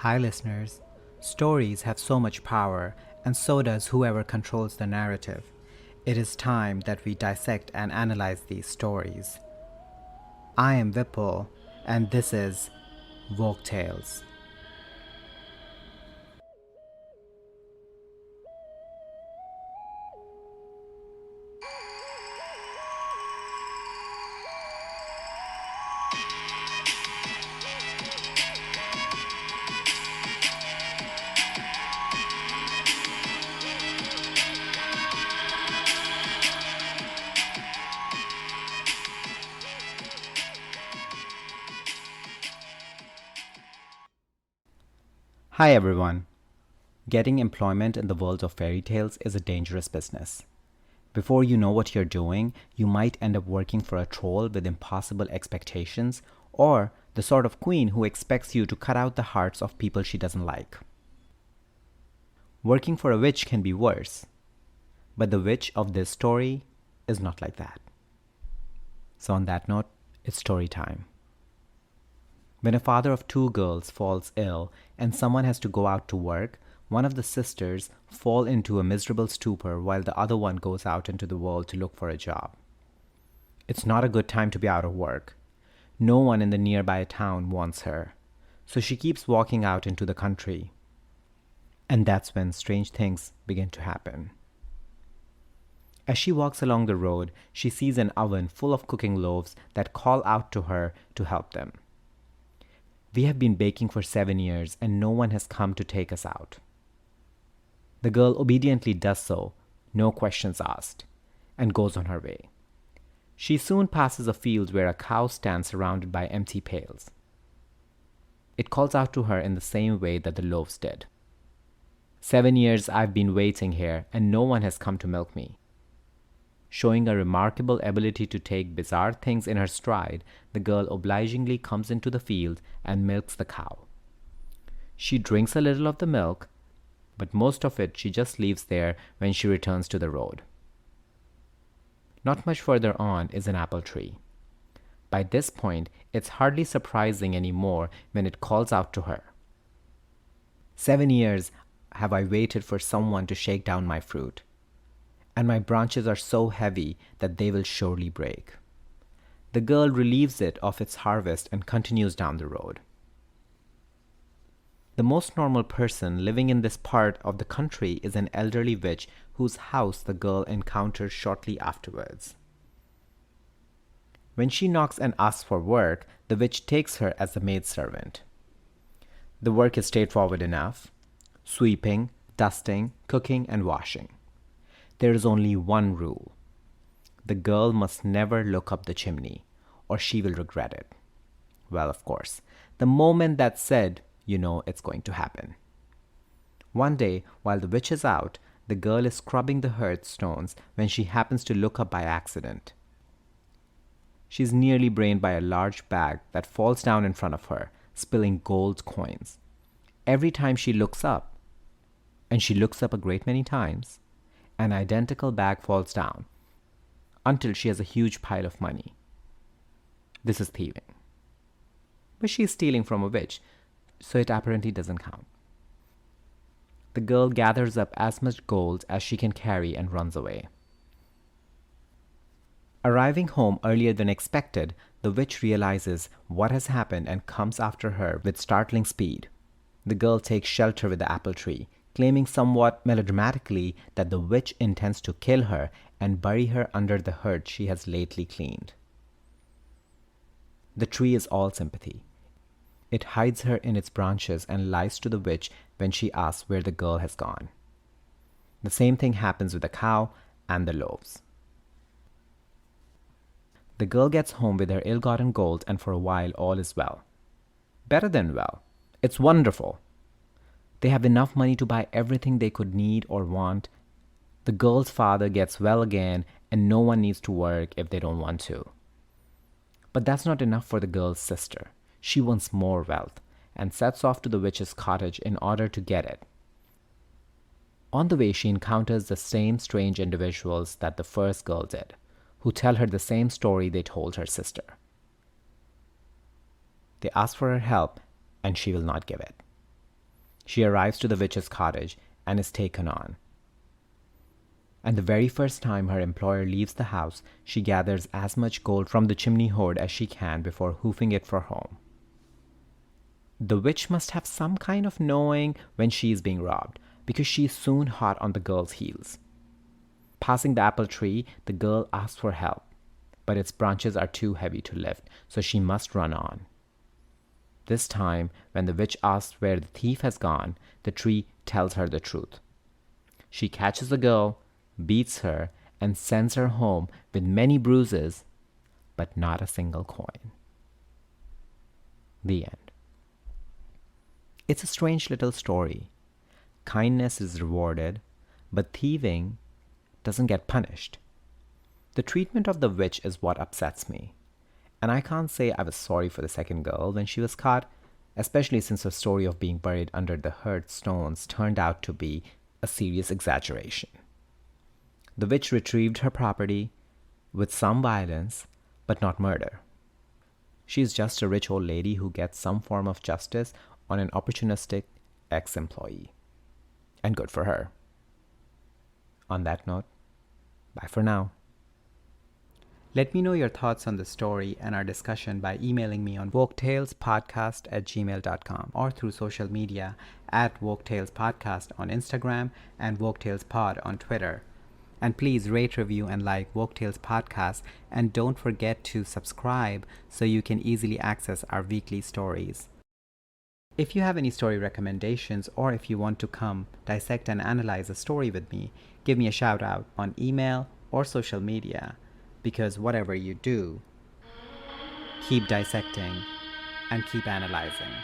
Hi, listeners. Stories have so much power, and so does whoever controls the narrative. It is time that we dissect and analyze these stories. I am Vipul, and this is Folk Tales. Hi, everyone. Getting employment in the world of fairy tales is a dangerous business. Before you know what you're doing, you might end up working for a troll with impossible expectations, or the sort of queen who expects you to cut out the hearts of people she doesn't like. Working for a witch can be worse, but the witch of this story is not like that. So, on that note, it's story time. When a father of two girls falls ill and someone has to go out to work, one of the sisters falls into a miserable stupor while the other one goes out into the world to look for a job. It's not a good time to be out of work. No one in the nearby town wants her, so she keeps walking out into the country. And that's when strange things begin to happen. As she walks along the road, she sees an oven full of cooking loaves that call out to her to help them. We have been baking for 7 years and no one has come to take us out. The girl obediently does so, no questions asked, and goes on her way. She soon passes a field where a cow stands surrounded by empty pails. It calls out to her in the same way that the loaves did. 7 years I've been waiting here and no one has come to milk me. Showing a remarkable ability to take bizarre things in her stride, the girl obligingly comes into the field and milks the cow. She drinks a little of the milk, but most of it she just leaves there when she returns to the road. Not much further on is an apple tree. By this point, it's hardly surprising anymore when it calls out to her. 7 years have I waited for someone to shake down my fruit, and my branches are so heavy that they will surely break. The girl relieves it of its harvest and continues down the road. The most normal person living in this part of the country is an elderly witch whose house the girl encounters shortly afterwards. When she knocks and asks for work, the witch takes her as a maidservant. The work is straightforward enough: sweeping, dusting, cooking, and washing. There is only one rule. The girl must never look up the chimney, or she will regret it. Well, of course, the moment that's said, you know it's going to happen. One day, while the witch is out, the girl is scrubbing the hearthstones when she happens to look up by accident. She's nearly brained by a large bag that falls down in front of her, spilling gold coins. Every time she looks up, and she looks up a great many times, an identical bag falls down until she has a huge pile of money. This is thieving. But she's stealing from a witch, so it apparently doesn't count. The girl gathers up as much gold as she can carry and runs away. Arriving home earlier than expected, the witch realizes what has happened and comes after her with startling speed. The girl takes shelter with the apple tree, claiming somewhat melodramatically that the witch intends to kill her and bury her under the hearth she has lately cleaned. The tree is all sympathy. It hides her in its branches and lies to the witch when she asks where the girl has gone. The same thing happens with the cow and the loaves. The girl gets home with her ill-gotten gold, and for a while all is well. Better than well. It's wonderful. They have enough money to buy everything they could need or want. The girl's father gets well again, and no one needs to work if they don't want to. But that's not enough for the girl's sister. She wants more wealth, and sets off to the witch's cottage in order to get it. On the way, she encounters the same strange individuals that the first girl did, who tell her the same story they told her sister. They ask for her help, and she will not give it. She arrives to the witch's cottage and is taken on. And the very first time her employer leaves the house, she gathers as much gold from the chimney hoard as she can before hoofing it for home. The witch must have some kind of knowing when she is being robbed, because she is soon hot on the girl's heels. Passing the apple tree, the girl asks for help, but its branches are too heavy to lift, so she must run on. This time, when the witch asks where the thief has gone, the tree tells her the truth. She catches the girl, beats her, and sends her home with many bruises, but not a single coin. The end. It's a strange little story. Kindness is rewarded, but thieving doesn't get punished. The treatment of the witch is what upsets me. And I can't say I was sorry for the second girl when she was caught, especially since her story of being buried under the hearth stones turned out to be a serious exaggeration. The witch retrieved her property with some violence, but not murder. She is just a rich old lady who gets some form of justice on an opportunistic ex-employee. And good for her. On that note, bye for now. Let me know your thoughts on the story and our discussion by emailing me on woketalespodcast@gmail.com or through social media at woketalespodcast on Instagram and woketalespod on Twitter. And please rate, review, and like Woke Tales Podcast, and don't forget to subscribe so you can easily access our weekly stories. If you have any story recommendations, or if you want to come dissect and analyze a story with me, give me a shout out on email or social media, because whatever you do, keep dissecting and keep analyzing.